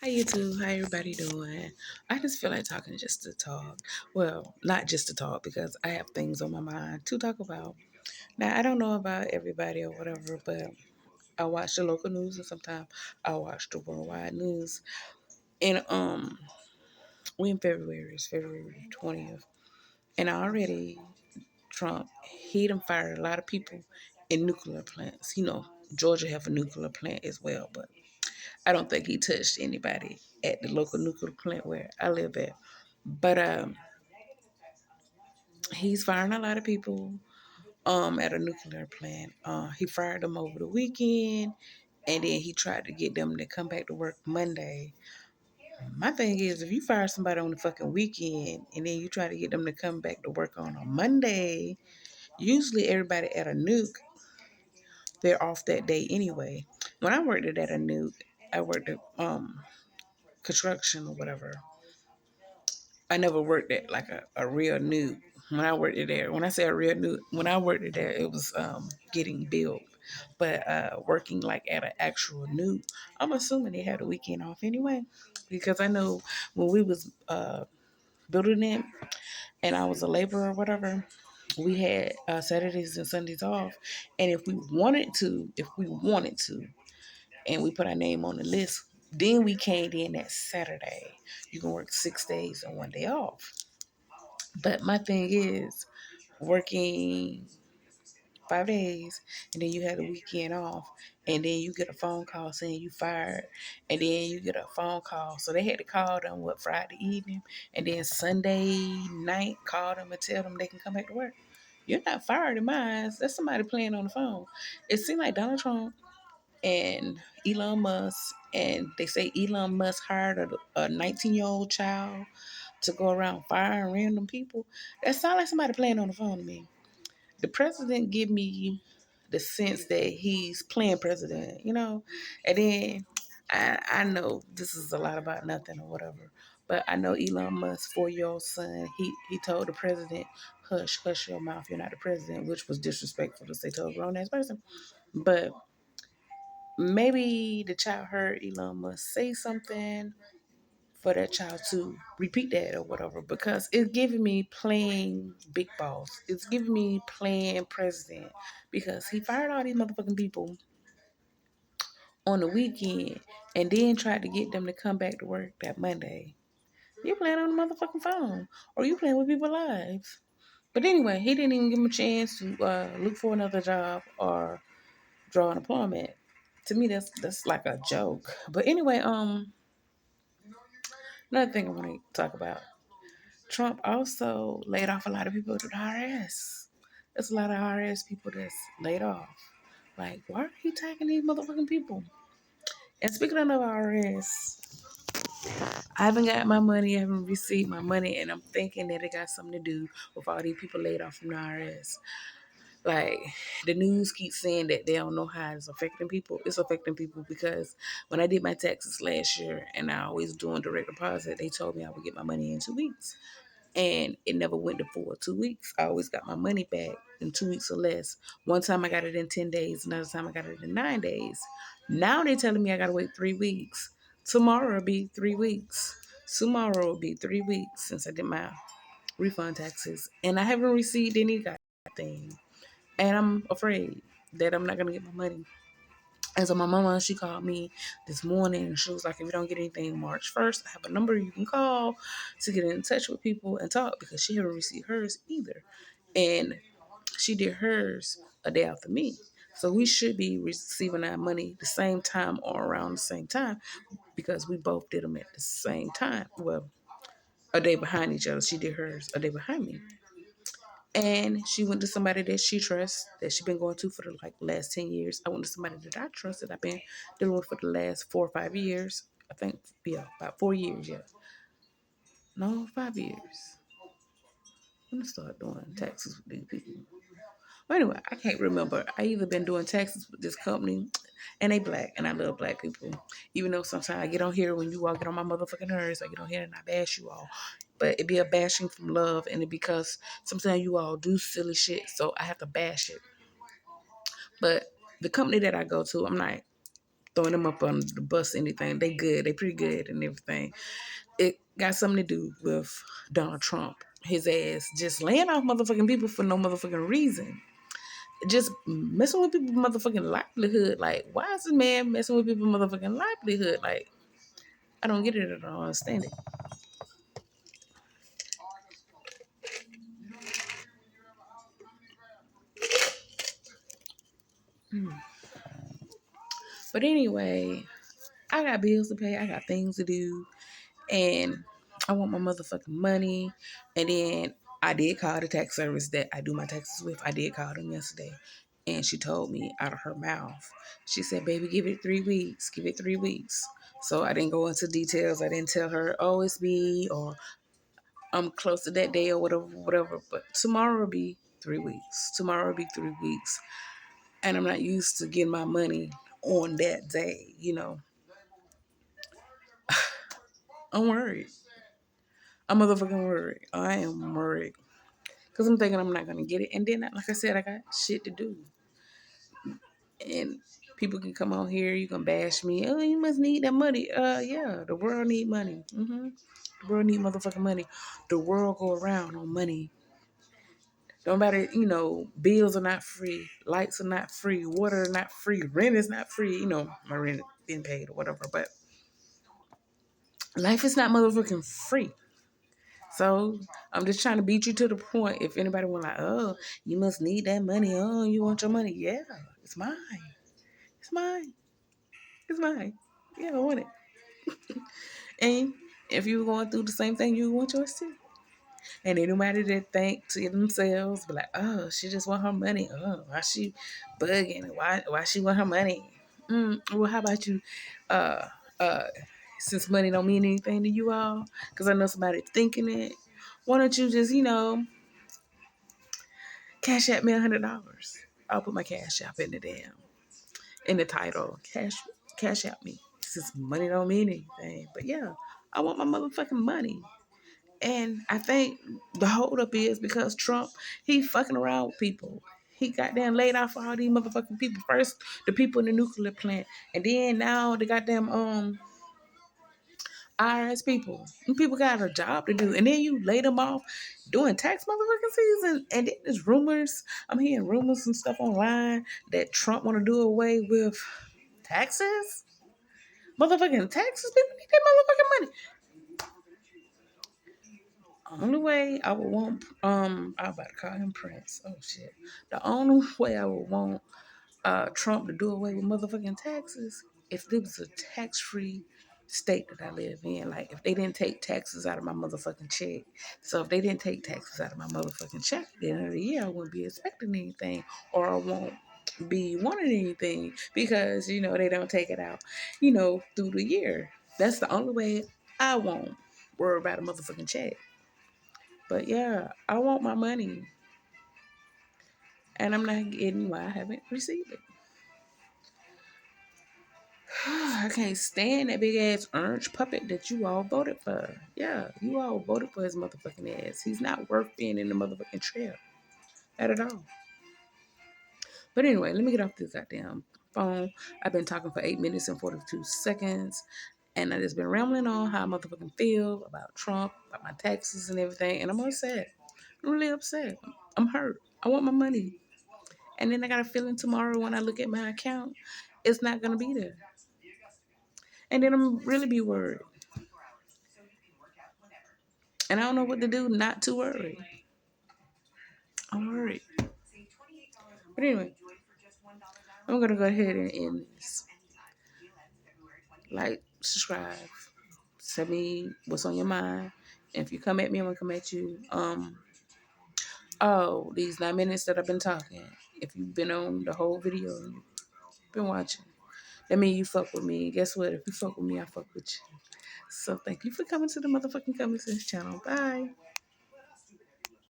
you too. How everybody doing? I just feel like talking just to talk. Well, not just to talk because I have things on my mind to talk about. Now, I don't know about everybody or whatever, but I watch the local news and sometimes I watch the worldwide news. And we in February. It's February 20th, and already Trump he done fired a lot of people in nuclear plants. Georgia have a nuclear plant as well, but I don't think he touched anybody at the local nuclear plant where I live at. But he's firing a lot of people at a nuclear plant. He fired them over the weekend, and then he tried to get them to come back to work Monday. My thing is, if you fire somebody on the fucking weekend and then you try to get them to come back to work on a Monday, usually everybody at a nuke, they're off that day anyway. When I worked at a nuke, I worked at construction or whatever. I never worked at like a real nuke. When I worked at there, when I say a real nuke, when I worked at there, it was getting built. But working like at an actual nuke, I'm assuming they had a weekend off anyway, because I know when we was building it and I was a laborer or whatever, we had Saturdays and Sundays off, and if we wanted to, and we put our name on the list, then we came in that Saturday. You can work 6 days and 1 day off. But my thing is working 5 days and then you had a weekend off and then you get a phone call saying you fired and then you get a phone call. So they had to call them Friday evening and then Sunday night call them and tell them they can come back to work. You're not fired in my eyes. That's somebody playing on the phone. It seemed like Donald Trump and Elon Musk, and they say Elon Musk hired a 19-year-old child to go around firing random people. That sounds like somebody playing on the phone to me. The president give me the sense that he's playing president. And then I know this is a lot about nothing or whatever, but I know Elon Musk's 4-year-old son, he told the president, hush your mouth, you're not the president, which was disrespectful to say to a grown-ass person. But maybe the child heard Elon Musk say something for that child to repeat that or whatever, because it's giving me playing big boss. It's giving me playing president because he fired all these motherfucking people on the weekend and then tried to get them to come back to work that Monday. You playing on the motherfucking phone or you playing with people's lives. But anyway, he didn't even give him a chance to look for another job or draw an employment. To me, that's like a joke. But anyway, another thing I want to talk about. Trump also laid off a lot of people to the IRS. There's a lot of IRS people that's laid off. Like, why are he tagging these motherfucking people? And speaking of IRS, I haven't got my money, I haven't received my money, and I'm thinking that it got something to do with all these people laid off from the IRS. Like, the news keeps saying that they don't know how it's affecting people. It's affecting people because when I did my taxes last year and I always doing direct deposit, they told me I would get my money in 2 weeks. And it never went to full 2 weeks. I always got my money back in 2 weeks or less. One time I got it in 10 days, another time I got it in 9 days. Now they're telling me I gotta wait 3 weeks. Tomorrow will be 3 weeks. Tomorrow will be 3 weeks since I did my refund taxes. And I haven't received any thing. And I'm afraid that I'm not gonna get my money. And so my mama, she called me this morning and she was like, if you don't get anything March 1st, I have a number you can call to get in touch with people and talk, because she haven't received hers either. And she did hers a day after me. So we should be receiving our money the same time or around the same time because we both did them at the same time. Well, a day behind each other. She did hers a day behind me. And she went to somebody that she trusts, that she been going to for the last 10 years. I went to somebody that I trust, that I've been dealing with for the last 4 or 5 years. I think, yeah, about 4 years, yeah. No, 5 years. I'm gonna start doing taxes with these people. But anyway, I can't remember. I either been doing taxes with this company, and they black, and I love black people. Even though sometimes I get on here when you all get on my motherfucking nerves, I get on here and I bash you all. But it be a bashing from love, and it because sometimes you all do silly shit, so I have to bash it. But the company that I go to, I'm not throwing them up on the bus, anything. They good. They pretty good and everything. It got something to do with Donald Trump. His ass just laying off motherfucking people for no motherfucking reason. Just messing with people's motherfucking livelihood. Like, why is this man messing with people's motherfucking livelihood? Like, I don't get it. I don't understand it. But anyway, I got bills to pay. I got things to do. And I want my motherfucking money. And then I did call the tax service that I do my taxes with. I did call them yesterday. And she told me out of her mouth, she said, baby, give it 3 weeks. Give it 3 weeks. So I didn't go into details. I didn't tell her, oh, it's me or I'm close to that day or whatever, whatever. But tomorrow will be 3 weeks. Tomorrow will be 3 weeks. And I'm not used to getting my money on that day, you know. I'm worried. I'm motherfucking worried. I am worried. Because I'm thinking I'm not going to get it. And then, like I said, I got shit to do. And people can come on here. You can bash me. Oh, you must need that money. Yeah, the world need money. The world need motherfucking money. The world go around on money. No matter, bills are not free. Lights are not free. Water is not free. Rent is not free. My rent being paid or whatever. But life is not motherfucking free. So I'm just trying to beat you to the point. If anybody was like, oh, you must need that money. Oh, you want your money. Yeah, it's mine. It's mine. It's mine. Yeah, I want it. And if you were going through the same thing, you want yours too. And anybody that think to themselves, be like, oh, she just want her money. Oh, why she bugging? Why she want her money? Well, how about you? Uh, uh, since money don't mean anything to you all, because I know somebody thinking it. Why don't you just, cash at me $100? I'll put my cash app in the title. Cash at me. Since money don't mean anything. But yeah, I want my motherfucking money. And I think the holdup is because Trump, he fucking around with people. He goddamn laid off all these motherfucking people. First, the people in the nuclear plant. And then now the goddamn IRS people. And people got a job to do. And then you lay them off doing tax motherfucking season. And then there's rumors. I'm hearing rumors and stuff online that Trump want to do away with taxes. Motherfucking taxes. People need their motherfucking money. Only way I would want I was about to call him Prince. Oh shit. The only way I would want Trump to do away with motherfucking taxes if there was a tax free state that I live in. Like if they didn't take taxes out of my motherfucking check. So if they didn't take taxes out of my motherfucking check at the end of the year, I wouldn't be expecting anything or I won't be wanting anything because, they don't take it out, through the year. That's the only way I won't worry about a motherfucking check. But yeah, I want my money. And I'm not getting why I haven't received it. I can't stand that big ass orange puppet that you all voted for. Yeah, you all voted for his motherfucking ass. He's not worth being in the motherfucking chair. Not at all. But anyway, let me get off this goddamn phone. I've been talking for 8 minutes and 42 seconds. And I just been rambling on how I motherfucking feel about Trump, about my taxes and everything. And I'm upset. I'm really upset. I'm hurt. I want my money. And then I got a feeling tomorrow when I look at my account, it's not going to be there. And then I'm really be worried. And I don't know what to do not to worry. I'm worried. But anyway, I'm going to go ahead and end this. Like, subscribe. Tell me what's on your mind. And if you come at me, I'm going to come at you. These 9 minutes that I've been talking. If you've been on the whole video, you've been watching. That means you fuck with me. Guess what? If you fuck with me, I fuck with you. So thank you for coming to the motherfucking Coming Sense channel. Bye.